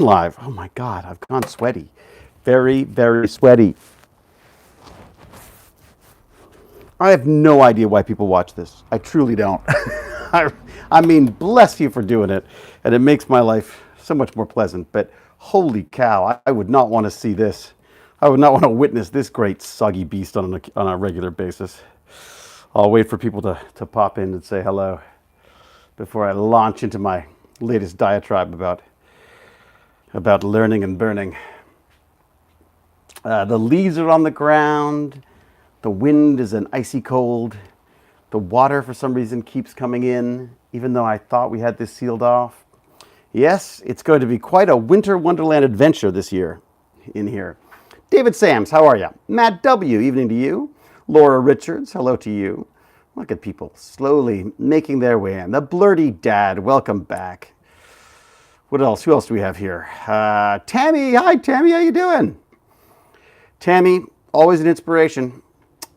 Live. Oh my God, I've gone sweaty. Very, very sweaty. I have no idea why people watch this. I truly don't. I mean, bless you for doing it. And it makes my life so much more pleasant. But holy cow, I would not want to see this. I would not want to witness this great soggy beast on a regular basis. I'll wait for people to pop in and say hello before I launch into my latest diatribe about learning and burning. The leaves are on the ground. The wind is an icy cold. The water, for some reason, keeps coming in, even though I thought we had this sealed off. Yes, it's going to be quite a winter wonderland adventure this year in here. David Sams, how are you? Matt W., evening to you. Laura Richards, hello to you. Look at people slowly making their way in. The Blurty Dad, welcome back. What else? Who else do we have here? Tammy, hi Tammy, how you doing? Tammy, always an inspiration.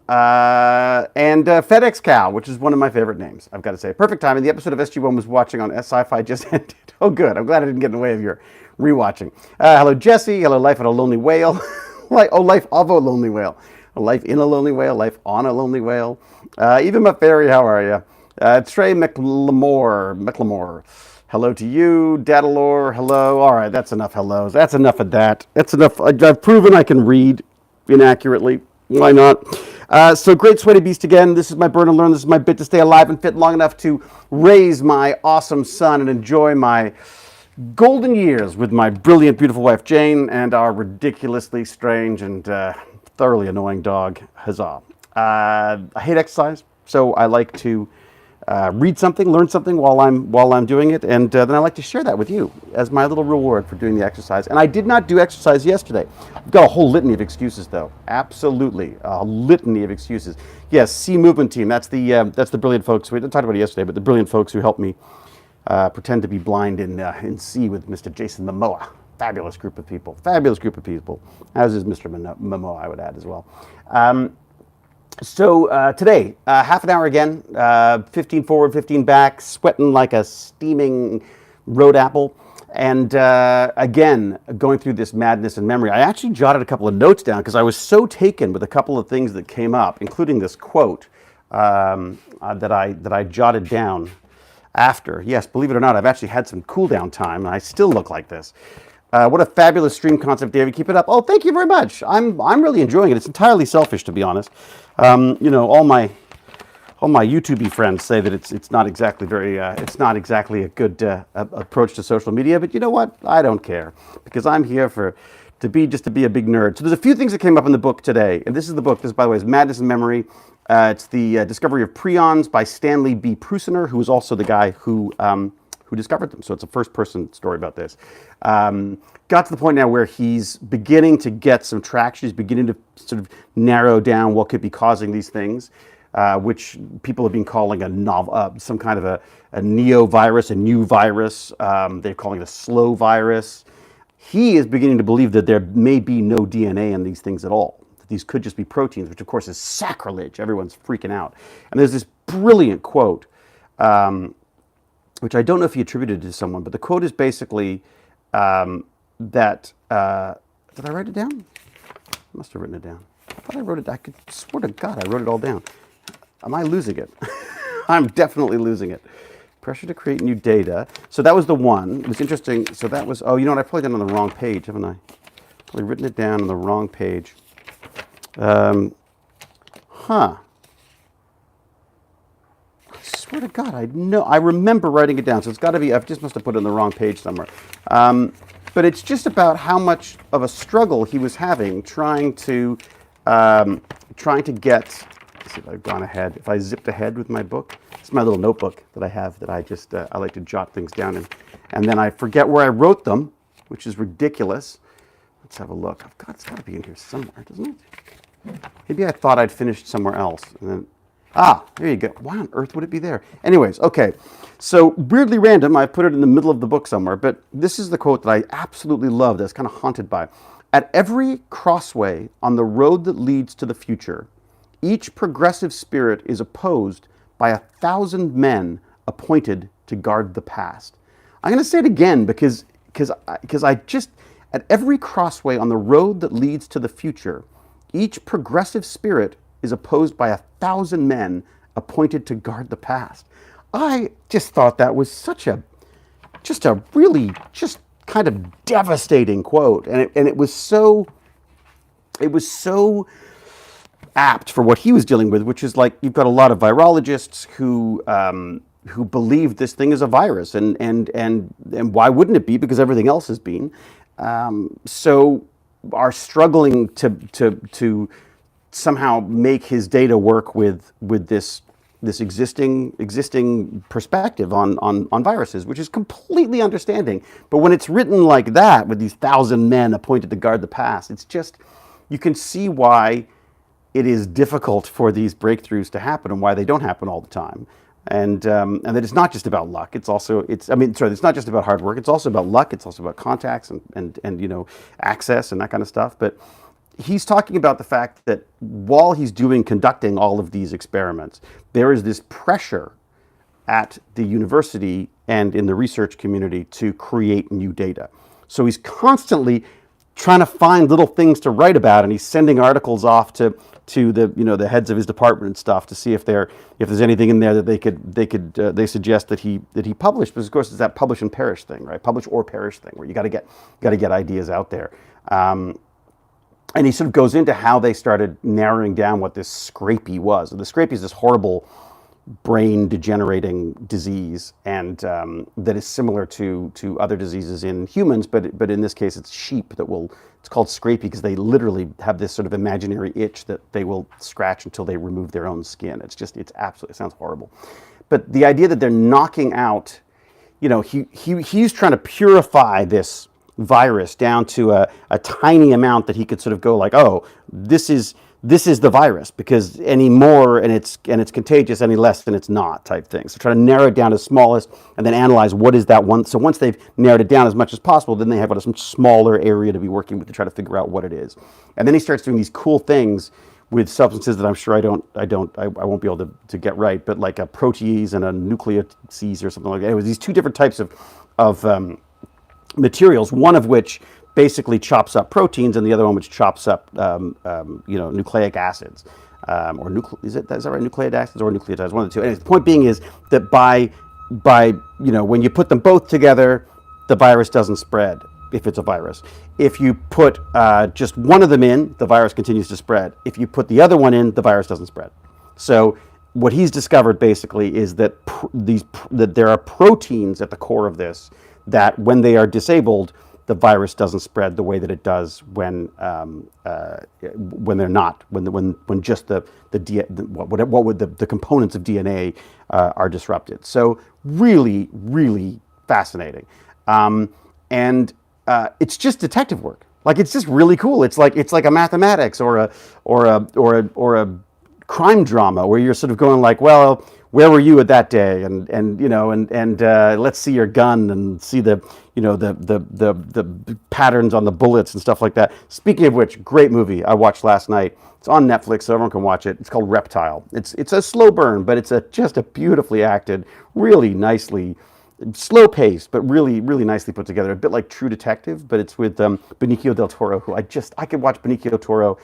And FedEx Cow, which is one of my favorite names, I've got to say. Perfect timing. The episode of SG1 was watching on Sci-Fi just ended. Oh, good. I'm glad I didn't get in the way of your rewatching. Hello, Jesse. Hello, Life at a Lonely Whale. Life of a Lonely Whale. A life in a lonely whale. Life on a lonely whale. Even Fairy, how are you? Trey McLemore. Hello to you, Dadalore. Hello. All right, that's enough hellos. That's enough of that. That's enough. I've proven I can read inaccurately. Why not? So great sweaty beast again. This is my burn and learn. This is my bit to stay alive and fit long enough to raise my awesome son and enjoy my golden years with my brilliant, beautiful wife Jane and our ridiculously strange and thoroughly annoying dog Huzzah. I hate exercise, so I like to read something, learn something while I'm doing it, and then I like to share that with you as my little reward for doing the exercise. And I did not do exercise yesterday. I've got a whole litany of excuses, though. Absolutely, a litany of excuses. Yes, C Movement Team. That's the brilliant folks. We talked about it yesterday, but the brilliant folks who helped me pretend to be blind in C with Mr. Jason Momoa. Fabulous group of people. Fabulous group of people. As is Mr. Momoa, I would add as well. So today, half an hour again, 15 forward, 15 back, sweating like a steaming road apple. And again, going through this madness and memory. I actually jotted a couple of notes down because I was so taken with a couple of things that came up, including this quote that I jotted down after. Yes, believe it or not, I've actually had some cool down time, and I still look like this. What a fabulous stream concept, David. Keep it up. Oh, thank you very much. I'm really enjoying it. It's entirely selfish, to be honest. All my YouTube friends say that it's not exactly it's not exactly a good approach to social media. But you know what? I don't care because I'm here to be a big nerd. So there's a few things that came up in the book today, and this is the book. This, by the way, is Madness and Memory. It's the discovery of prions by Stanley B. Prusiner, who is also the guy who discovered them. So it's a first-person story about this. Got to the point now where he's beginning to get some traction. He's beginning to sort of narrow down what could be causing these things, which people have been calling some kind of a neo-virus, a new virus. They're calling it a slow virus. He is beginning to believe that there may be no DNA in these things at all. That these could just be proteins, which of course is sacrilege. Everyone's freaking out. And there's this brilliant quote, which I don't know if he attributed to someone, but the quote is basically that, did I write it down? I must have written it down. I thought I wrote it, I could swear to God I wrote it all down. Am I losing it? I'm definitely losing it. Pressure to create new data. So that was the one. It was interesting. So that was, oh, you know what? I probably done it on the wrong page, haven't I? Probably written it down on the wrong page. I swear to God, I remember writing it down, so it's got to be, I just must have put it on the wrong page somewhere. But it's just about how much of a struggle he was having trying to get, let's see if I've gone ahead, if I zipped ahead with my book. It's my little notebook that I have that I like to jot things down in. And then I forget where I wrote them, which is ridiculous. Let's have a look. It's got to be in here somewhere, doesn't it? Maybe I thought I'd finished somewhere else. And then, there you go. Why on earth would it be there? Anyways, okay. So weirdly random, I put it in the middle of the book somewhere, but this is the quote that I absolutely love, that's kind of haunted by. At every crossway on the road that leads to the future, each progressive spirit is opposed by 1,000 men appointed to guard the past. I'm going to say it again because because I just, at every crossway on the road that leads to the future, each progressive spirit is opposed by 1,000 men appointed to guard the past. I just thought that was just a really just kind of devastating quote, and it was so apt for what he was dealing with, which is like you've got a lot of virologists who believe this thing is a virus, and why wouldn't it be? Because everything else has been. So are struggling to somehow make his data work with this existing perspective on viruses, which is completely understanding. But when it's written like that, with these 1,000 men appointed to guard the past, it's just, you can see why it is difficult for these breakthroughs to happen and why they don't happen all the time. And that it's not just about luck. It's not just about hard work. It's also about luck. It's also about contacts and access and that kind of stuff. But he's talking about the fact that while he's conducting all of these experiments, there is this pressure at the university and in the research community to create new data. So he's constantly trying to find little things to write about, and he's sending articles off to the heads of his department and stuff to see if there's anything in there that they suggest that he publish. Because of course it's that publish and perish thing, right? Publish or perish thing, where you got to get ideas out there. And he sort of goes into how they started narrowing down what this scrapie was. And the scrapie is this horrible brain degenerating disease, and that is similar to other diseases in humans, but in this case it's sheep it's called scrapie because they literally have this sort of imaginary itch that they will scratch until they remove their own skin. It sounds horrible. But the idea that they're knocking out, he's trying to purify this virus down to a tiny amount that he could sort of go like, oh, this is the virus, because any more and it's contagious, any less than it's not, type thing. So try to narrow it down to smallest and then analyze what is that one. So once they've narrowed it down as much as possible, then they have a much smaller area to be working with to try to figure out what it is. And then he starts doing these cool things with substances that I'm sure I won't be able to get right, but like a protease and a nucleotase or something like that. It was these two different types of materials, one of which basically chops up proteins, and the other one which chops up, nucleic acids, is that right? Nucleic acids or nucleotides, one of the two. Anyways, the point being is that by when you put them both together, the virus doesn't spread if it's a virus. If you put just one of them in, the virus continues to spread. If you put the other one in, the virus doesn't spread. So what he's discovered basically is that that there are proteins at the core of this that when they are disabled, the virus doesn't spread the way that it does when they're not, when just the components of DNA are disrupted. So really, really fascinating, and it's just detective work. Like, it's just really cool. It's like a mathematics or a crime drama where you're sort of going like, well, where were you at that day? And let's see your gun and see the patterns on the bullets and stuff like that. Speaking of which, great movie I watched last night. It's on Netflix, so everyone can watch it. It's called Reptile. It's a slow burn, but it's just a beautifully acted, really nicely, slow paced, but really, really nicely put together. A bit like True Detective, but it's with Benicio del Toro, who I could watch Benicio del Toro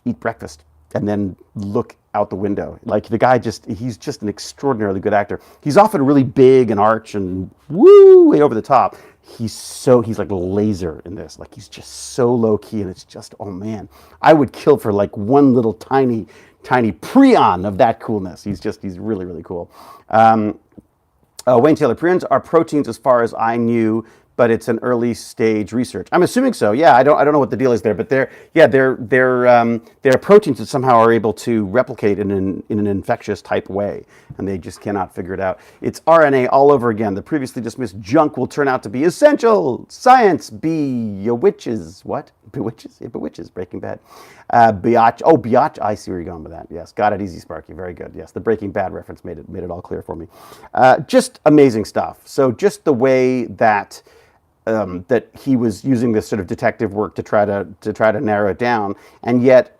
eat breakfast and then look out the window. Like, the guy he's just an extraordinarily good actor. He's often really big and arch and way over the top. He's like laser in this. Like, he's just so low key, and it's just, oh man, I would kill for like one little tiny prion of that coolness. He's really, really cool. Wayne Taylor, prions are proteins as far as I knew, but it's an early stage research. I'm assuming so. Yeah, I don't know what the deal is there, but they're proteins that somehow are able to replicate in an infectious type way, and they just cannot figure it out. It's RNA all over again. The previously dismissed junk will turn out to be essential. Science bewitches. What? Bewitches? It bewitches. Breaking Bad. Biatch. I see where you're going with that. Yes, got it. Easy, Sparky. Very good. Yes, the Breaking Bad reference made it all clear for me. Just amazing stuff. So just the way that he was using this sort of detective work to try to narrow it down, and yet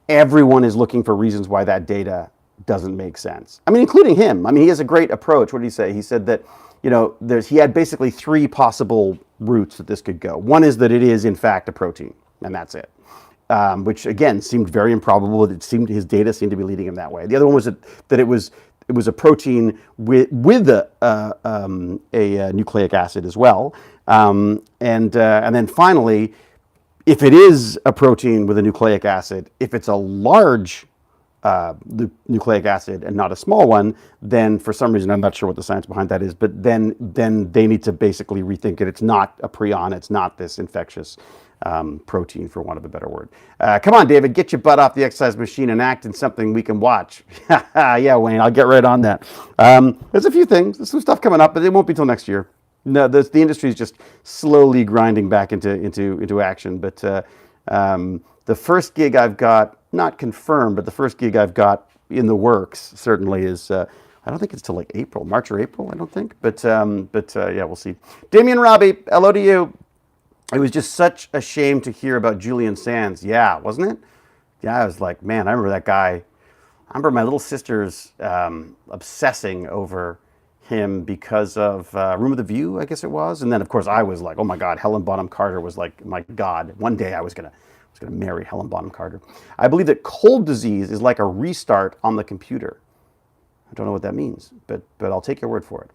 everyone is looking for reasons why that data doesn't make sense. I mean, including him. I mean, he has a great approach. What did he say? He said that he had basically three possible routes that this could go. One is that it is in fact a protein, and that's it. Which again seemed very improbable. It seemed his data seemed to be leading him that way. The other one was that it was a protein with a nucleic acid as well, and then finally, if it is a protein with a nucleic acid, if it's a large nucleic acid and not a small one, then for some reason, I'm not sure what the science behind that is, but then they need to basically rethink it. It's not a prion. It's not this infectious protein, for want of a better word. Come on, David, get your butt off the exercise machine and act in something we can watch. Yeah, Wayne, I'll get right on that. There's a few things. There's some stuff coming up, but it won't be till next year. No, the industry is just slowly grinding back into action. But the first gig I've got, not confirmed, but the first gig I've got in the works certainly is. I don't think it's till like March or April. I don't think, but yeah, we'll see. Damien Robbie, hello to you. It was just such a shame to hear about Julian Sands. Yeah, wasn't it? Yeah, I was like, man, I remember that guy. I remember my little sisters obsessing over him because of Room of the View, I guess it was. And then, of course, I was like, oh my God, Helen Bonham Carter was like, my God. One day I was gonna marry Helen Bonham Carter. I believe that cold disease is like a restart on the computer. I don't know what that means, but I'll take your word for it.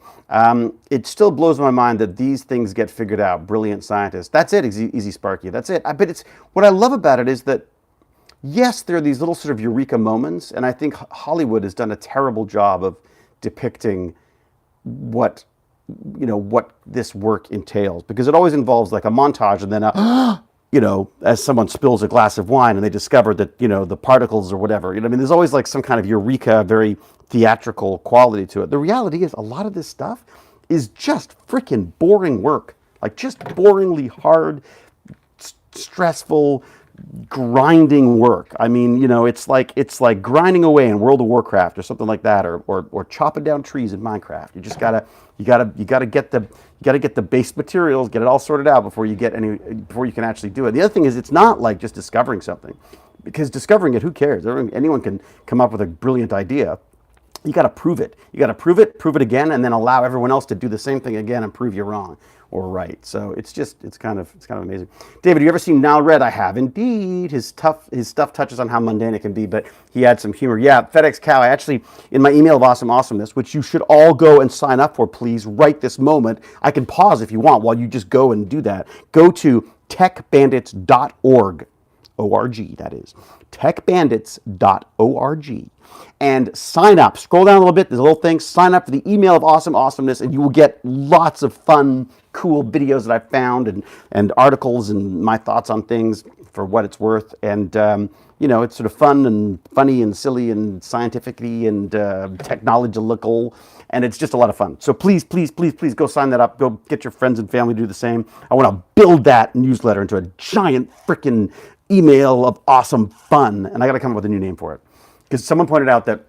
It still blows my mind that these things get figured out. Brilliant scientists. That's it, Easy Sparky. That's it. But it's what I love about it is that, yes, there are these little sort of eureka moments, and I think Hollywood has done a terrible job of depicting what this work entails, because it always involves like a montage and then as someone spills a glass of wine and they discover that, the particles or whatever, I mean, there's always like some kind of eureka, very theatrical quality to it. The reality is a lot of this stuff is just freaking boring work, like just boringly hard, stressful, grinding work. I mean, it's like grinding away in World of Warcraft or something like that, or chopping down trees in Minecraft. You just gotta get the base materials, get it all sorted out before you can actually do it. The other thing is, it's not like just discovering something, because discovering it, who cares? Anyone can come up with a brilliant idea. You got to prove it. You got to prove it again, and then allow everyone else to do the same thing again and prove you wrong or right. So it's kind of amazing. David, you ever seen Nile Red? I have indeed. His stuff touches on how mundane it can be, but he had some humor. Yeah, FedEx Cow. I actually, in my email of awesomeness, which you should all go and sign up for, please, right this moment. I can pause if you want while you just go and do that. Go to techbandits.org. O-R-G, that is. techbandits.org. And sign up. Scroll down a little bit. There's a little thing. Sign up for the email of awesomeness, and you will get lots of fun, cool videos that I found and articles and my thoughts on things for what it's worth. And, it's sort of fun and funny and silly and scientific-y and technological. And it's just a lot of fun. So please, please, please, please go sign that up. Go get your friends and family to do the same. I want to build that newsletter into a giant freaking email of awesome fun. And I got to come up with a new name for it. Because someone pointed out that,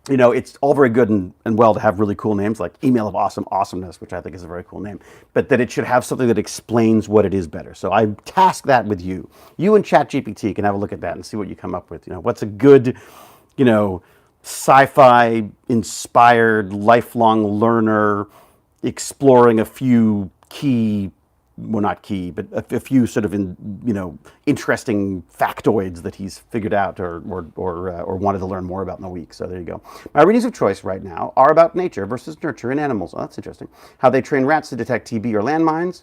it's all very good and well to have really cool names like Email of Awesomeness, which I think is a very cool name, but that it should have something that explains what it is better. So I task that with you. You and ChatGPT can have a look at that and see what you come up with. What's a good, sci-fi inspired lifelong learner exploring a few key, well, not key, but a few sort of interesting factoids that he's figured out or wanted to learn more about in the week. So there you go. My readings of choice right now are about nature versus nurture in animals. Oh, that's interesting. How they train rats to detect TB or landmines.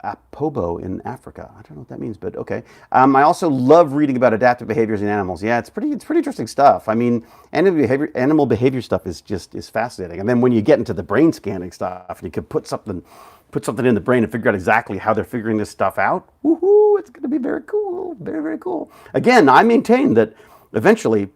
Apobo in Africa. I don't know what that means, but okay. I also love reading about adaptive behaviors in animals. Yeah, it's pretty interesting stuff. I mean, animal behavior stuff is fascinating. And then when you get into the brain scanning stuff, and you can put something in the brain and figure out exactly how they're figuring this stuff out. Woohoo! It's going to be very cool. Very, very cool. Again, I maintain that eventually,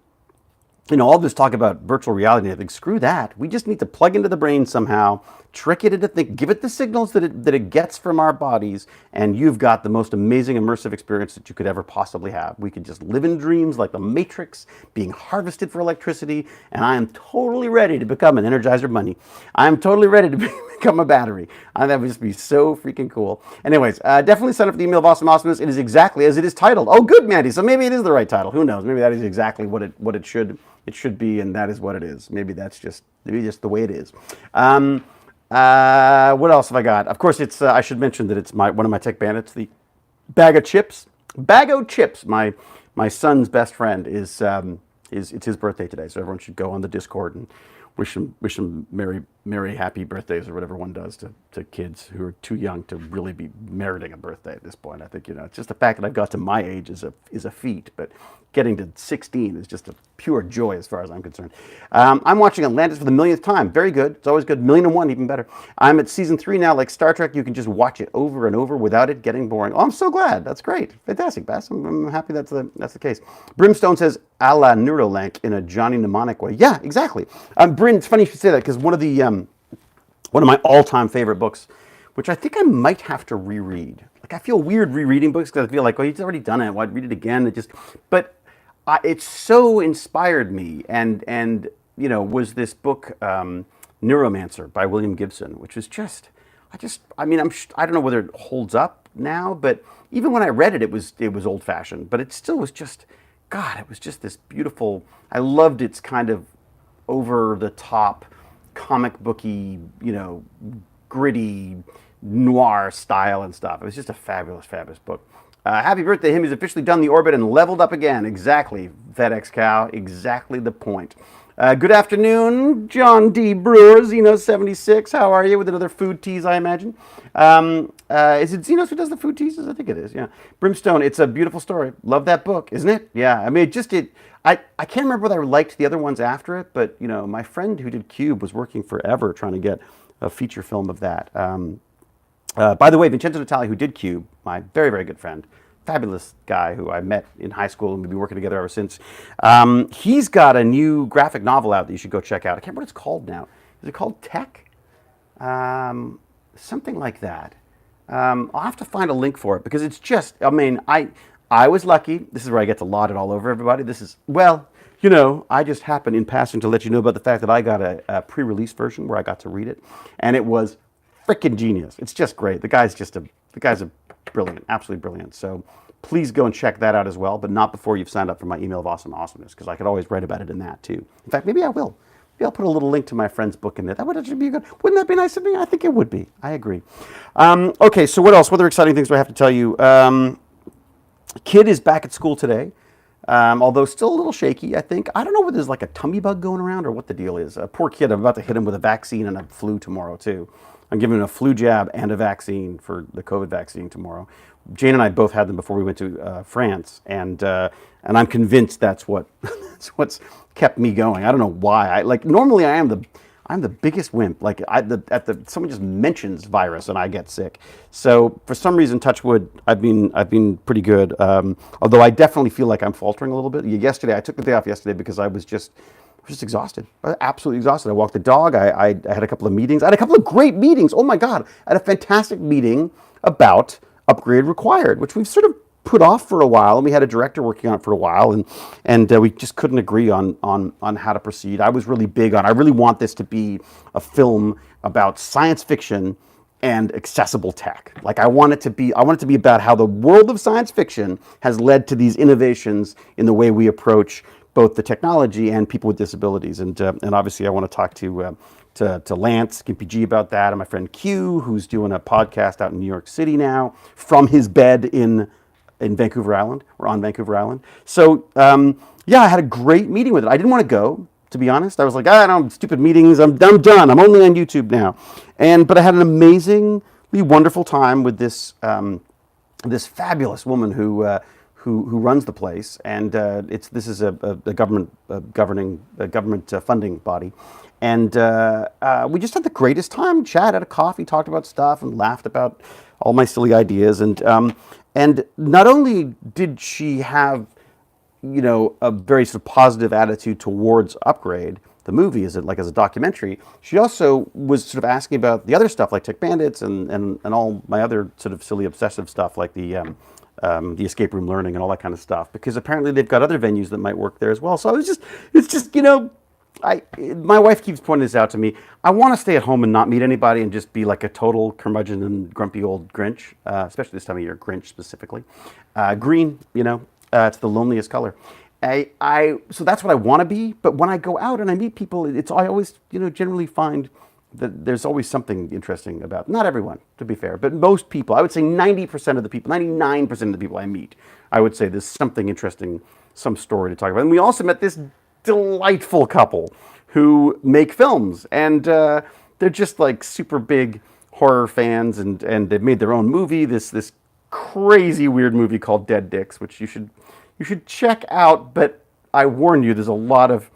all this talk about virtual reality and everything, screw that. We just need to plug into the brain somehow, trick it into thinking, give it the signals that it gets from our bodies, and you've got the most amazing immersive experience that you could ever possibly have. We could just live in dreams like the Matrix, being harvested for electricity, and I am totally ready to become an Energizer Bunny. I am totally ready to become a battery. That would just be so freaking cool. Anyways, definitely sign up for the Email of Awesomeness. It is exactly as it is titled. Oh, good, Mandy. So maybe it is the right title. Who knows? Maybe that is exactly what it should it should be, and that is what it is. Maybe just the way it is. What else have I got? Of course, it's. I should mention that it's one of my tech bandits. The bag of chips. Bag o' chips. My son's best friend is. It's his birthday today, so everyone should go on the Discord and wish him merry happy birthdays, or whatever one does to kids who are too young to really be meriting a birthday at this point. I think it's just the fact that I've got to my age is a feat, but getting to 16 is just a pure joy as far as I'm concerned. I'm watching Atlantis for the millionth time. Very good. It's always good. 1,000,001, even better. I'm at season 3 now. Like Star Trek, you can just watch it over and over without it getting boring. Oh, I'm so glad. That's great. Fantastic, Bass. I'm happy that's the case. Brimstone says, a la Neurolank in a Johnny Mnemonic way. Yeah, exactly. Bryn, it's funny you should say that, because one of my all-time favorite books, which I think I might have to reread. Like, I feel weird rereading books because I feel like, oh, he's already done it. Why read it again? It so inspired me, and was this book Neuromancer by William Gibson, which was I don't know whether it holds up now, but even when I read it, it was old-fashioned, but it still was just, God, it was just this beautiful. I loved its kind of over-the-top, comic booky, gritty noir style and stuff. It was just a fabulous, fabulous book. Happy birthday to him. He's officially done the orbit and leveled up again. Exactly, FedEx Cow. Exactly the point. Good afternoon, John D. Brewer, Xeno76. How are you? With another food tease, I imagine. Is it Xenos who does the food teases? I think it is, yeah. Brimstone, it's a beautiful story. Love that book, isn't it? Yeah, I mean, I can't remember whether I liked the other ones after it, but, my friend who did Cube was working forever trying to get a feature film of that. By the way, Vincenzo Natali, who did Cube, my very, very good friend, fabulous guy who I met in high school and we've been working together ever since. He's got a new graphic novel out that you should go check out. I can't remember what it's called now. Is it called Tech? Something like that. I'll have to find a link for it, because it's just, I was lucky. This is where I get to laud it all over everybody. I just happened in passing to let you know about the fact that I got a pre-release version where I got to read it, and it was freaking genius. It's just great. The guy's brilliant, absolutely brilliant. So please go and check that out as well, but not before you've signed up for my email of awesome awesomeness, because I could always write about it in that too. In fact, maybe I will. Maybe I'll put a little link to my friend's book in there. That would actually be good. Wouldn't that be nice of me? I think it would be. I agree. Okay, so what else? What other exciting things do I have to tell you? Kid is back at school today. Although still a little shaky, I think. I don't know whether there's like a tummy bug going around or what the deal is. Poor kid, I'm about to hit him with a vaccine and a flu tomorrow too. I'm giving him a flu jab and a vaccine for the COVID vaccine tomorrow. Jane and I both had them before we went to France, and I'm convinced that's what's kept me going. I don't know why. Normally I'm the biggest wimp. Someone just mentions virus and I get sick. So for some reason, touch wood, I've been pretty good. Although I definitely feel like I'm faltering a little bit. Yesterday, I took the day off yesterday because I was just exhausted. Absolutely exhausted. I walked the dog. I had a couple of meetings. I had a couple of great meetings. Oh my God. I had a fantastic meeting about Upgrade Required, which we've sort of put off for a while, and we had a director working on it for a while, and we just couldn't agree on how to proceed. I was really big on, I really want this to be a film about science fiction and accessible tech. I want it to be about how the world of science fiction has led to these innovations in the way we approach both the technology and people with disabilities. And obviously I want to talk to Lance Gimpy about that, and my friend Q, who's doing a podcast out in New York City now from his bed in Vancouver Island, or on Vancouver Island. So I had a great meeting with it. I didn't want to go, to be honest. I was like, no, stupid meetings. I'm done. I'm only on YouTube now. But I had an amazingly wonderful time with this fabulous woman who runs the place, and this is a government funding body, and we just had the greatest time. Chat, had a coffee, talked about stuff, and laughed about all my silly ideas, and not only did she have a very sort of positive attitude towards Upgrade, the movie, as a documentary, she also was sort of asking about the other stuff like Tech Bandits and all my other sort of silly obsessive stuff like the escape room learning and all that kind of stuff, because apparently they've got other venues that might work there as well. So it's just my wife keeps pointing this out to me. I want to stay at home and not meet anybody and just be like a total curmudgeon and grumpy old Grinch, especially this time of year, Grinch specifically. Green, it's the loneliest color. So that's what I want to be. But when I go out and I meet people, I always, generally find that there's always something interesting about, not everyone, to be fair, but most people. I would say 90% of the people, 99% of the people I meet, I would say there's something interesting, some story to talk about. And we also met this delightful couple who make films, and they're just like super big horror fans, and they've made their own movie, this crazy weird movie called Dead Dicks, which you should check out. But I warn you, there's a lot of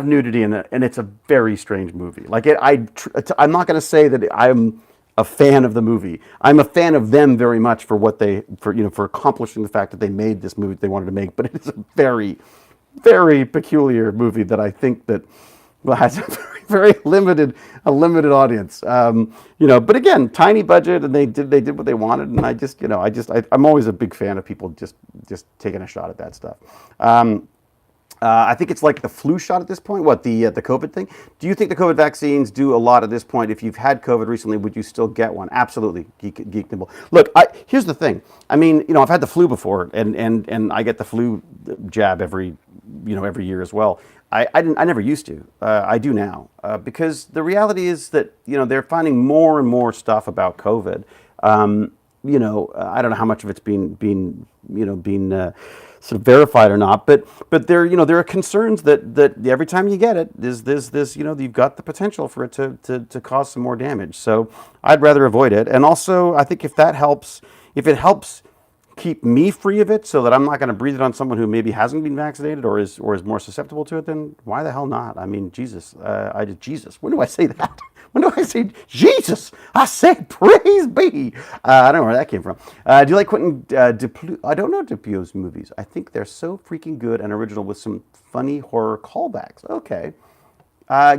nudity in it, and it's a very strange movie. Like I'm not going to say that I'm a fan of the movie. I'm a fan of them very much for for accomplishing the fact that they made this movie they wanted to make. But it is a very, very peculiar movie that I think that has a very limited audience. But again, tiny budget, and they did what they wanted, and I'm always a big fan of people just taking a shot at that stuff. I think it's like the flu shot at this point. What, the COVID thing? Do you think the COVID vaccines do a lot at this point? If you've had COVID recently, would you still get one? Absolutely, geek nimble. Look, here's the thing. I mean, I've had the flu before, and I get the flu jab every year as well. I never used to. I do now, because the reality is that they're finding more and more stuff about COVID. I don't know how much of it's been sort of verified or not, but there are concerns that every time you get it, there's this you've got the potential for it to cause some more damage. So I'd rather avoid it. And also, I think if it helps keep me free of it, so that I'm not going to breathe it on someone who maybe hasn't been vaccinated or is more susceptible to it, then why the hell not? I mean, Jesus, Jesus. When do I say that? When do I say Jesus? I say praise be. I don't know where that came from. Do you like Quentin Dupieux? I don't know Dupieux's movies. I think they're so freaking good and original with some funny horror callbacks. Okay.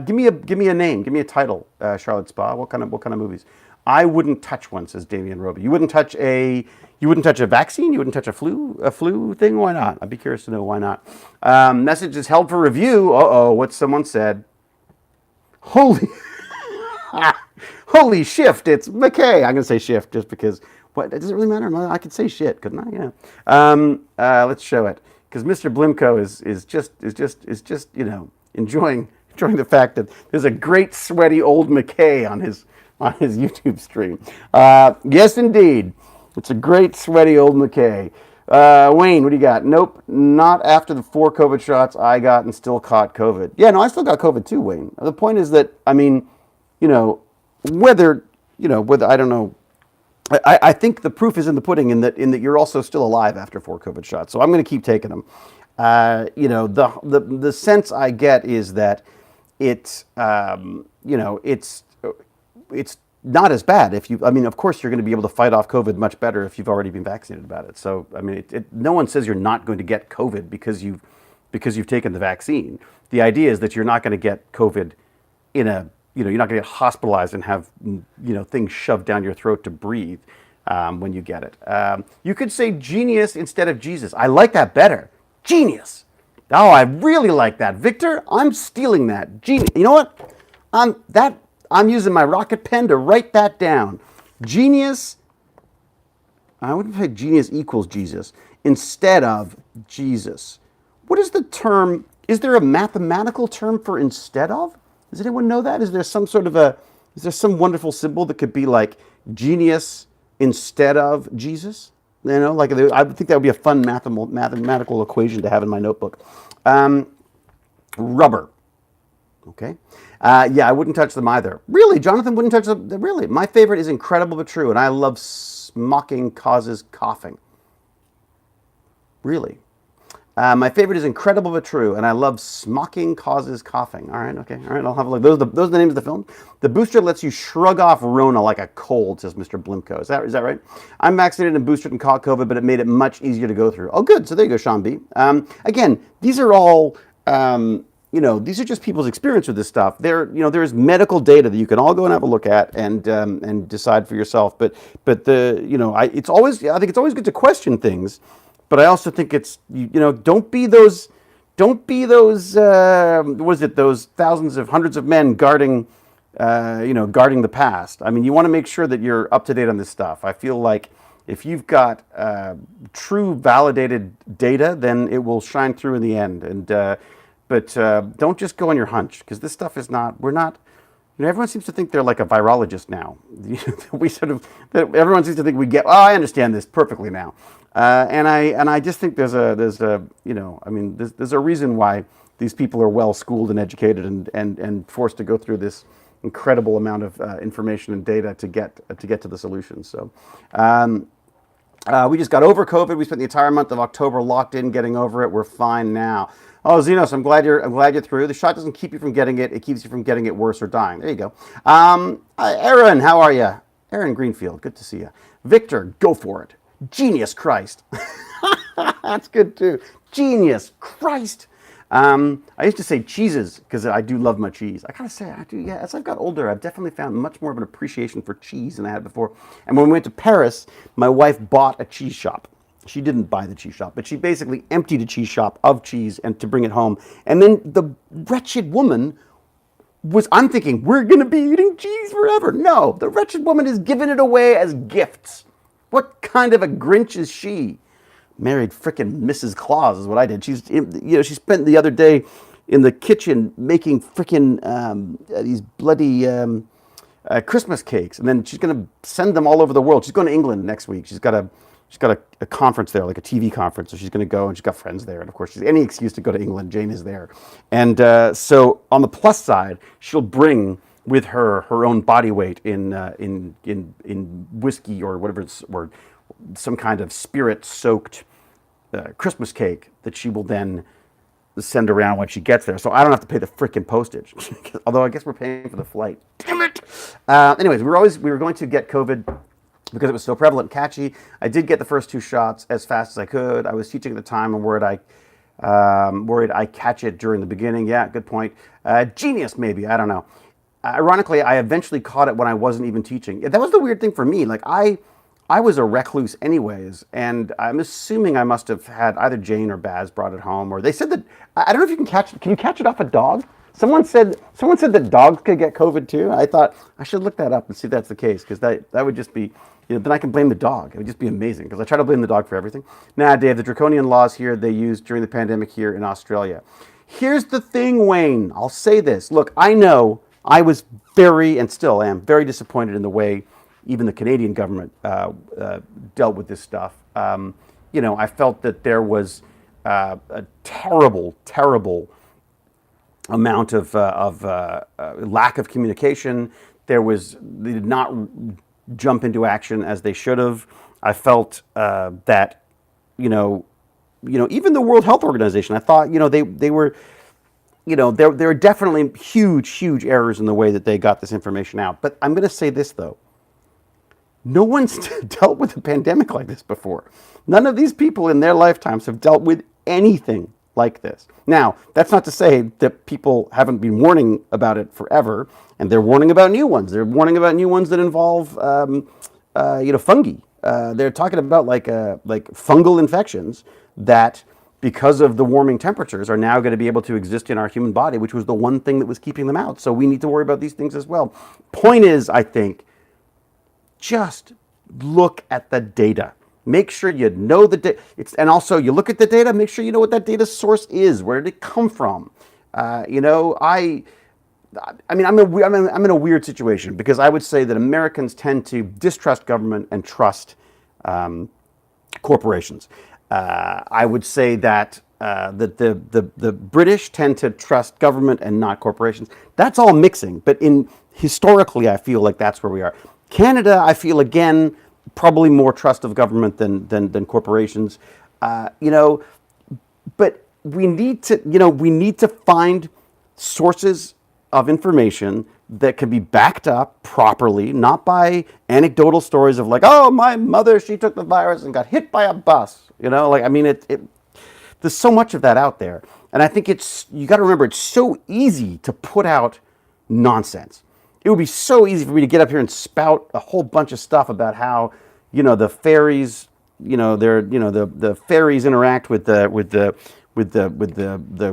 Give me a name. Give me a title. Charlotte Spa. What kind of movies? I wouldn't touch one, says Damian Roby. You wouldn't touch a vaccine? You wouldn't touch a flu thing? Why not? I'd be curious to know why not. Message is held for review. What someone said. Holy shift, it's McKay. I'm going to say shift just because, what, it doesn't really matter. I could say shit, couldn't I? Yeah. Let's show it. Because Mr. Blimko is just enjoying the fact that there's a great sweaty old McKay on his YouTube stream. Yes, indeed. It's a great sweaty old McKay. Wayne, what do you got? Nope, not after the 4 COVID shots I got and still caught COVID. Yeah, no, I still got COVID too, Wayne. The point is that, I mean, whether I don't know. I think the proof is in the pudding in that you're also still alive after 4 COVID shots. So I'm going to keep taking them. The sense I get is that it's not as bad of course you're going to be able to fight off COVID much better if you've already been vaccinated about it. So I mean, no one says you're not going to get COVID because you've taken the vaccine. The idea is that you're not going to get COVID you're not going to get hospitalized and have things shoved down your throat to breathe when you get it. You could say genius instead of Jesus. I like that better. Genius. Oh, I really like that, Victor. I'm stealing that. Genius. You know what? I'm using my rocket pen to write that down. Genius. I wouldn't say genius equals Jesus instead of Jesus. What is the term? Is there a mathematical term for instead of? Does anyone know that? Is there some wonderful symbol that could be like genius instead of Jesus? I think that would be a fun mathematical equation to have in my notebook. Rubber. Okay. I wouldn't touch them either. Really, Jonathan wouldn't touch them. Really, my favorite is incredible but true, and I love smocking causes coughing. Really. My favorite is incredible but true, and I love smocking causes coughing. All right, okay. All right, I'll have a look. Those are the names of the film. The booster lets you shrug off Rona like a cold, says Mr. Blimko. Is that right? I'm vaccinated and boosted and caught COVID, but it made it much easier to go through. Oh, good. So there you go, Sean B. Again, these are all, these are just people's experience with this stuff. There is medical data that you can all go and have a look at and decide for yourself. But I think it's always good to question things. But I also think it's, don't be those, those thousands of hundreds of men guarding the past. I mean, you want to make sure that you're up to date on this stuff. I feel like, If you've got true validated data, then it will shine through in the end. But don't just go on your hunch, because this stuff is not. We're not. Everyone seems to think they're like a virologist now. Everyone seems to think we get. Oh, I understand this perfectly now, and I just think there's a there's a reason why these people are well schooled and educated and forced to go through this incredible amount of information and data to get to the solutions. So. We just got over COVID. We spent the entire month of October locked in, getting over it. We're fine now. Oh, Xenos, I'm glad you're through. The shot doesn't keep you from getting it. It keeps you from getting it worse or dying. There you go. Aaron, how are you? Aaron Greenfield, good to see you. Victor, go for it. Genius Christ. That's good too. Genius Christ. I used to say cheeses because I do love my cheese. I gotta say, I do. Yeah, as I've got older, I've definitely found much more of an appreciation for cheese than I had before. And when we went to Paris, my wife bought a cheese shop. She didn't buy the cheese shop, but she basically emptied a cheese shop of cheese and to bring it home. And then the wretched woman I'm thinking, we're gonna be eating cheese forever. No, the wretched woman is giving it away as gifts. What kind of a Grinch is she? Married frickin' Mrs. Claus is what I did. She spent the other day in the kitchen making frickin' these bloody Christmas cakes, and then she's going to send them all over the world. She's going to England next week. She's got a conference there, like a TV conference, so she's going to go, and she's got friends there, and of course, she's any excuse to go to England. Jane is there, and so on the plus side, she'll bring with her own body weight in whiskey or whatever or some kind of spirit-soaked Christmas cake that she will then send around when she gets there. So I don't have to pay the frickin' postage. Although I guess we're paying for the flight. Damn it! Anyways, we were going to get COVID because it was so prevalent and catchy. I did get the first 2 shots as fast as I could. I was teaching at the time and worried I catch it during the beginning. Yeah, good point. Genius, maybe. I don't know. Ironically, I eventually caught it when I wasn't even teaching. That was the weird thing for me. Like I was a recluse anyways, and I'm assuming I must have had either Jane or Baz brought it home, or they said that, I don't know if you can catch it. Can you catch it off a dog? Someone said that dogs could get COVID too. I thought I should look that up and see if that's the case, because that would just be, then I can blame the dog. It would just be amazing, because I try to blame the dog for everything. Nah, Dave, the draconian laws here they used during the pandemic here in Australia. Here's the thing, Wayne. I'll say this. Look, I know I was very, and still am, very disappointed in the way even the Canadian government dealt with this stuff. I felt that there was a terrible, terrible amount of lack of communication. They did not jump into action as they should have. I felt that, even the World Health Organization, I thought, they were, there were definitely huge, huge errors in the way that they got this information out. But I'm going to say this, though. No one's dealt with a pandemic like this before. None of these people in their lifetimes have dealt with anything like this. Now, that's not to say that people haven't been warning about it forever, and they're warning about new ones. They're warning about new ones that involve, fungi. They're talking about like fungal infections that, because of the warming temperatures, are now going to be able to exist in our human body, which was the one thing that was keeping them out. So we need to worry about these things as well. Point is, I think, just look at the data. Make sure you know the data. And also, you look at the data, make sure you know what that data source is. Where did it come from? I'm in a weird situation, because I would say that Americans tend to distrust government and trust corporations. I would say that the British tend to trust government and not corporations. That's all mixing, but historically, I feel like that's where we are. Canada, I feel, again, probably more trust of government than corporations. But we need to find sources of information that can be backed up properly, not by anecdotal stories of like, oh, my mother, she took the virus and got hit by a bus. There's so much of that out there. And I think you got to remember, it's so easy to put out nonsense. It would be so easy for me to get up here and spout a whole bunch of stuff about how, the fairies, the fairies interact with the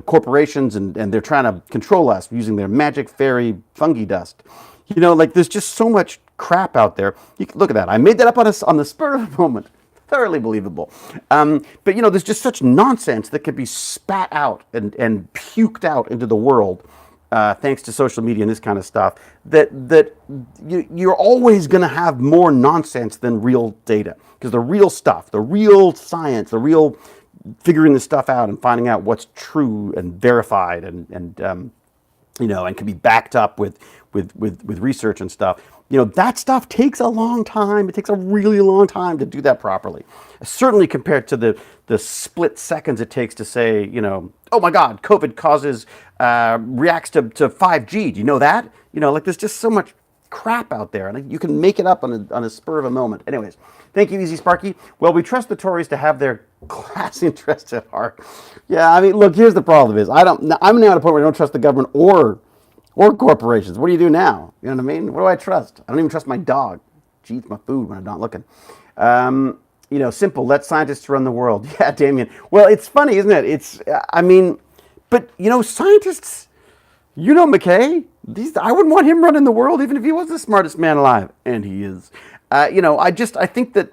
corporations, and they're trying to control us using their magic fairy fungi dust. There's just so much crap out there. You can look at that. I made that up on the spur of the moment. Thoroughly believable. But there's just such nonsense that could be spat out and puked out into the world, thanks to social media and this kind of stuff, that you're always going to have more nonsense than real data. Because the real stuff, the real science, the real figuring this stuff out and finding out what's true and verified and can be backed up with research and stuff. That stuff takes a long time. It takes a really long time to do that properly. Certainly compared to the split seconds it takes to say, oh my God, COVID reacts to 5G. Do you know that? There's just so much crap out there, and you can make it up on a spur of a moment. Anyways, thank you, Easy Sparky. Well, we trust the Tories to have their class interests at heart. Yeah, I mean, look, here's the problem: I'm now at a point where I don't trust the government or corporations. What do you do now? You know what I mean? What do I trust? I don't even trust my dog. She eats my food when I'm not looking. Simple. Let scientists run the world. Yeah, Damien. Well, it's funny, isn't it? But scientists. McKay. I wouldn't want him running the world, even if he was the smartest man alive, and he is. I think that.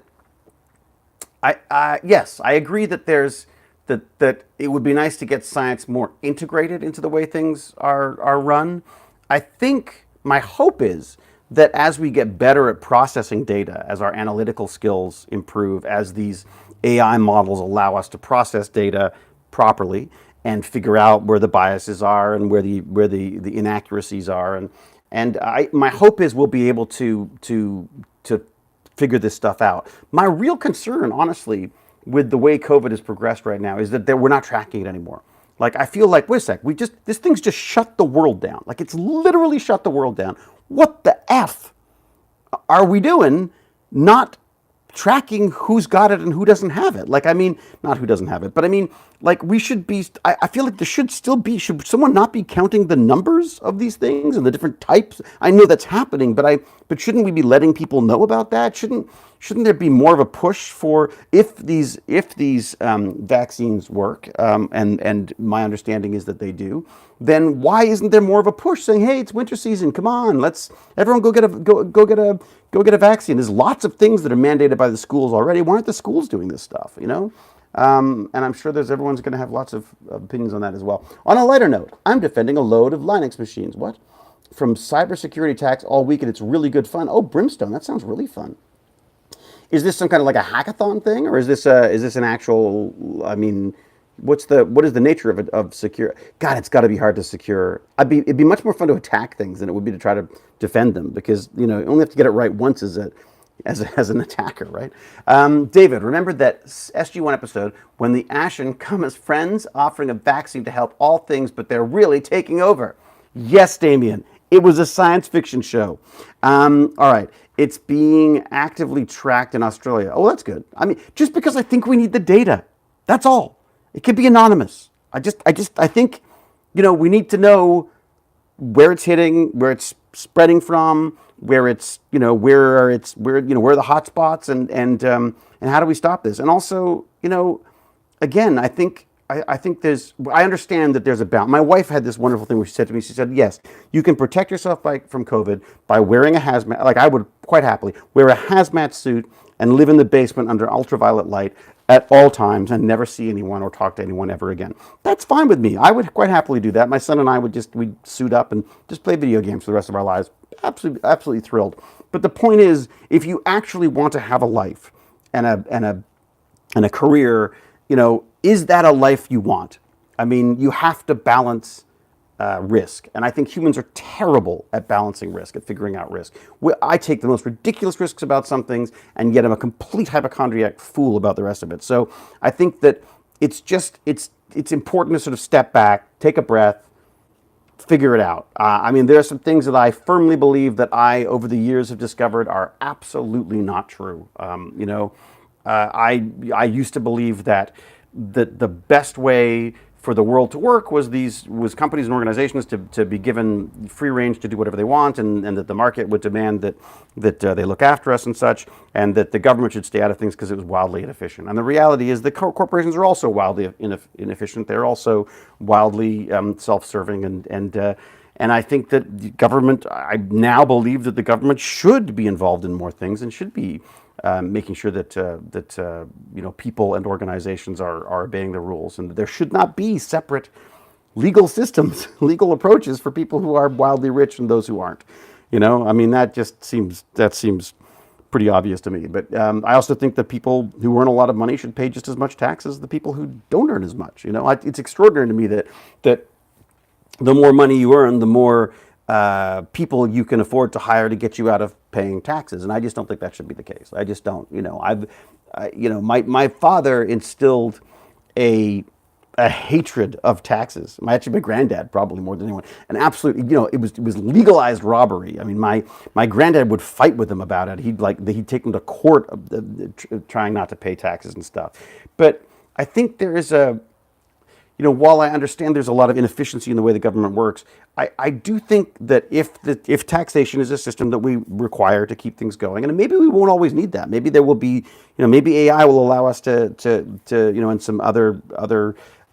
Yes, I agree that that it would be nice to get science more integrated into the way things are run. I think my hope is that as we get better at processing data, as our analytical skills improve, as these AI models allow us to process data properly and figure out where the biases are and where the inaccuracies are, my hope is we'll be able to figure this stuff out. My real concern, honestly, with the way COVID has progressed right now is that we're not tracking it anymore. I feel like, wait a sec, this thing's just shut the world down. It's literally shut the world down. What the F are we doing not tracking who's got it and who doesn't have it? Not who doesn't have it, but we should be, I feel like there should someone not be counting the numbers of these things and the different types? I know that's happening, but shouldn't we be letting people know about that? Shouldn't there be more of a push for if these vaccines work, and my understanding is that they do, then why isn't there more of a push saying, hey, it's winter season, come on, let's everyone go get a vaccine? There's lots of things that are mandated by the schools already. Why aren't the schools doing this stuff? And I'm sure everyone's going to have lots of opinions on that as well. On a lighter note, I'm defending a load of Linux machines. What? From cybersecurity attacks all week, and it's really good fun. Oh, Brimstone, that sounds really fun. Is this some kind of a hackathon thing, or is this an actual? What is the nature of secure? God, it's got to be hard to secure. It'd be much more fun to attack things than it would be to try to defend them, because you only have to get it right once as an attacker, right? David, remember that SG1 episode when the Ashen come as friends offering a vaccine to help all things, but they're really taking over. Yes, Damien, it was a science fiction show. All right. It's being actively tracked in Australia. Oh, that's good. Just because I think we need the data. That's all. It could be anonymous. I think, we need to know where it's hitting, where it's spreading from, where it's, where are the hot spots, and how do we stop this? And also, again, I think I understand that there's a balance. My wife had this wonderful thing where she said to me, she said, yes, you can protect yourself from COVID by wearing a hazmat. I would quite happily wear a hazmat suit and live in the basement under ultraviolet light at all times and never see anyone or talk to anyone ever again. That's fine with me. I would quite happily do that. My son and I we'd suit up and just play video games for the rest of our lives. Absolutely thrilled. But the point is, if you actually want to have a life and a career, is that a life you want? You have to balance risk. And I think humans are terrible at balancing risk, at figuring out risk. I take the most ridiculous risks about some things, and yet I'm a complete hypochondriac fool about the rest of it. So I think that it's important to sort of step back, take a breath, figure it out. There are some things that I firmly believe that I, over the years, have discovered are absolutely not true. I used to believe that the best way for the world to work was companies and organizations to be given free range to do whatever they want, and that the market would demand that they look after us and such, and that the government should stay out of things because it was wildly inefficient. And the reality is that corporations are also wildly inefficient. They're also wildly self-serving, And I think that the government, I now believe that the government should be involved in more things and should be making sure that people and organizations are obeying the rules, and that there should not be separate legal systems, legal approaches for people who are wildly rich and those who aren't. I mean, that seems pretty obvious to me. But I also think that people who earn a lot of money should pay just as much tax as the people who don't earn as much. It's extraordinary to me that the more money you earn, the more people you can afford to hire to get you out of paying taxes. And I just don't think that should be the case. I just don't. My father instilled a hatred of taxes. My granddad, probably more than anyone, and absolutely, it was legalized robbery. I mean, my granddad would fight with him about it. He'd take them to court, trying not to pay taxes and stuff. But I think there is while I understand there's a lot of inefficiency in the way the government works, I do think that if taxation is a system that we require to keep things going, and maybe we won't always need that. Maybe there will be, maybe AI will allow us to and some other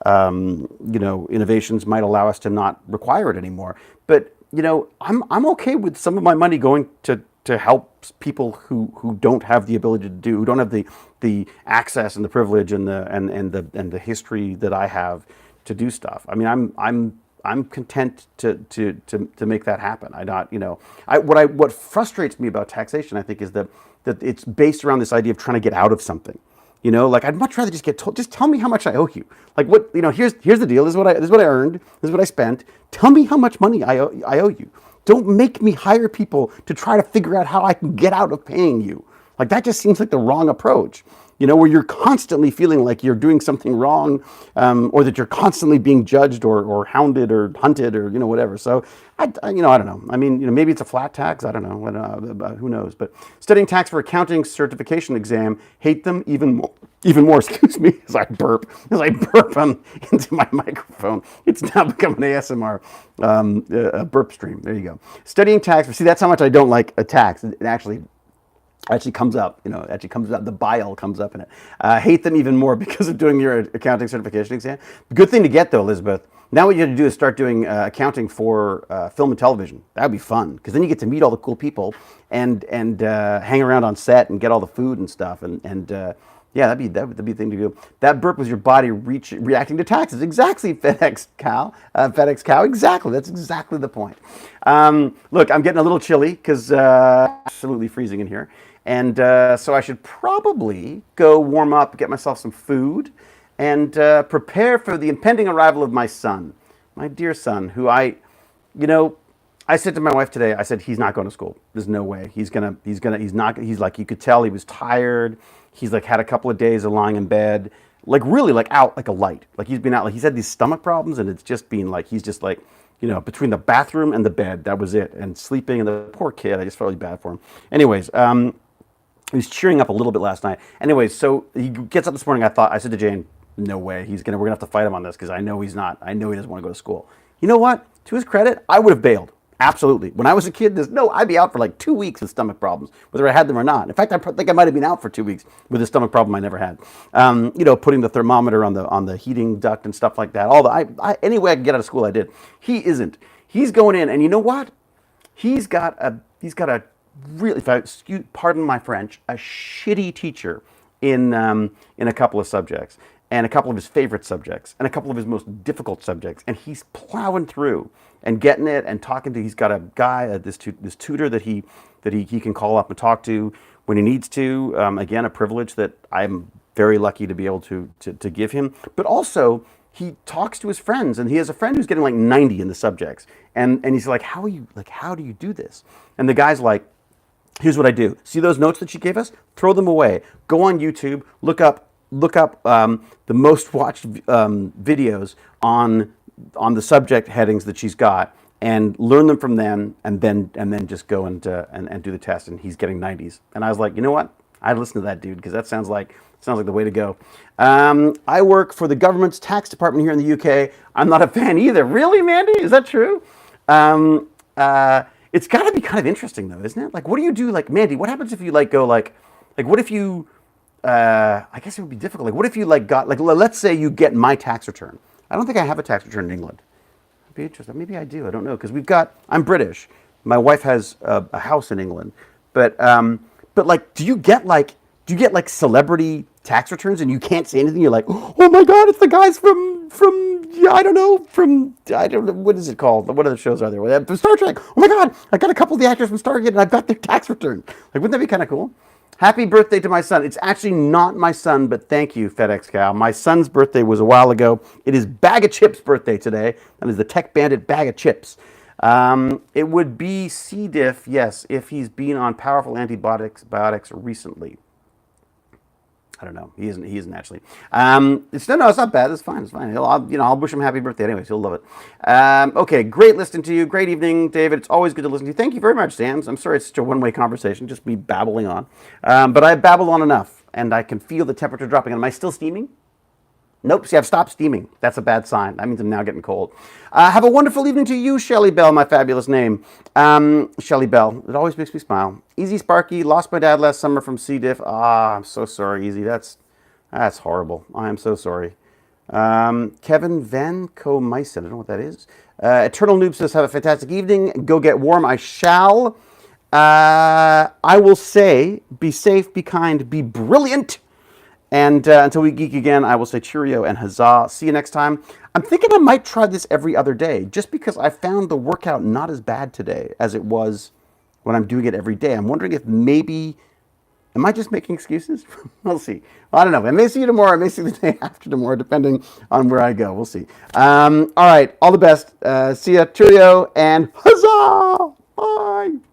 innovations might allow us to not require it anymore. But I'm okay with some of my money going to help people who don't have the ability to do, who don't have the access and the privilege and the history that I have to do stuff. I mean, I'm content to make that happen. What frustrates me about taxation, I think, is that it's based around this idea of trying to get out of something. Like, I'd much rather just get told, just tell me how much I owe you. Like, here's the deal. This is what I earned. This is what I spent. Tell me how much money I owe you. Don't make me hire people to try to figure out how I can get out of paying you. Like, that just seems like the wrong approach. Where you're constantly feeling like you're doing something wrong, or that you're constantly being judged or hounded or hunted or whatever. So I don't know. I mean, maybe it's a flat tax. I don't know. Who knows? But studying tax for accounting certification exam, hate them even more. Even more. Excuse me, as I burp into my microphone. It's now become an ASMR burp stream. There you go. Studying tax. See, that's how much I don't like a tax. It actually comes up, the bile comes up in it. Hate them even more because of doing your accounting certification exam. Good thing to get, though, Elizabeth. Now what you have to do is start doing accounting for film and television. That would be fun, because then you get to meet all the cool people and hang around on set and get all the food and stuff. Yeah, that'd be the thing to do. That burp was your body reacting to taxes. Exactly, FedEx cow. Exactly. That's exactly the point. Look, I'm getting a little chilly because absolutely freezing in here. And so I should probably go warm up, get myself some food, and prepare for the impending arrival of my son, my dear son, who I said to my wife today, I said, he's not going to school. There's no way. He's like, you could tell he was tired. He's like had a couple of days of lying in bed, like really like out like a light. Like he's been out, like he's had these stomach problems, and it's just been like, he's just like, between the bathroom and the bed, that was it. And sleeping, and the poor kid, I just felt really bad for him. Anyways, he was cheering up a little bit last night. Anyways, so he gets up this morning. I said to Jane, no way, we're gonna have to fight him on this, because I know he doesn't want to go to school. You know what? To his credit, I would have bailed. Absolutely. When I was a kid, I'd be out for like 2 weeks with stomach problems, whether I had them or not. In fact, I think I might have been out for 2 weeks with a stomach problem I never had. Putting the thermometer on the heating duct and stuff like that. Any way I could get out of school, I did. He isn't. He's going in, and you know what? He's got a really, pardon my French, a shitty teacher in a couple of subjects, and a couple of his favorite subjects, and a couple of his most difficult subjects, and he's plowing through and getting it and talking to. He's got a guy, this tutor that he can call up and talk to when he needs to. Again, a privilege that I'm very lucky to be able to give him. But also, he talks to his friends, and he has a friend who's getting like 90 in the subjects, and he's like, how do you do this? And the guy's like, here's what I do. See those notes that she gave us? Throw them away. Go on YouTube, look up the most watched videos on the subject headings that she's got, and learn them from them, and then just go and do the test. And he's getting 90s. And I was like, you know what? I'd listen to that dude, because that sounds like the way to go. I work for the government's tax department here in the UK. I'm not a fan either. Really, Mandy? Is that true? It's got to be kind of interesting, though, isn't it? Like, what do you do? Like, Mandy, what happens if you go what if you? I guess it would be difficult. Like, what if you got let's say you get my tax return. I don't think I have a tax return in England. I'd be interested. Maybe I do. I don't know because I'm British. My wife has a house in England, but like, do you get like celebrity tax returns and you can't say anything? You're like, oh my god, it's the guys from yeah, I don't know what is it called? What other shows are there? From Star Trek. Oh my god, I got a couple of the actors from Stargate and I've got their tax return. Like, wouldn't that be kind of cool? Happy birthday to my son. It's actually not my son, but thank you, FedEx Cow. My son's birthday was a while ago. It is Bag of Chips' birthday today. That is the Tech Bandit Bag of Chips. It would be C. diff, yes, if he's been on powerful antibiotics recently. I don't know. He isn't actually. It's not bad. It's fine. I'll wish him happy birthday anyways. He'll love it. Okay, great listening to you. Great evening, David. It's always good to listen to you. Thank you very much, Sam. I'm sorry it's such a one-way conversation, just me babbling on. But I babbled on enough, and I can feel the temperature dropping. Am I still steaming? Nope, see, I've stopped steaming. That's a bad sign. That means I'm now getting cold. Have a wonderful evening to you, Shelley Bell, my fabulous name. Shelley Bell, it always makes me smile. Easy Sparky, lost my dad last summer from C. diff. I'm so sorry, Easy. That's horrible. I am so sorry. Kevin Van Comyson, I don't know what that is. Eternal Noob says, have a fantastic evening. Go get warm. I shall. I will say, be safe, be kind, be brilliant. And until we geek again, I will say cheerio and huzzah. See you next time. I'm thinking I might try this every other day, just because I found the workout not as bad today as it was when I'm doing it every day. I'm wondering if maybe, am I just making excuses? We'll see. I don't know. I may see you tomorrow. I may see the day after tomorrow, depending on where I go. We'll see. All right. All the best. See ya. Cheerio and huzzah. Bye.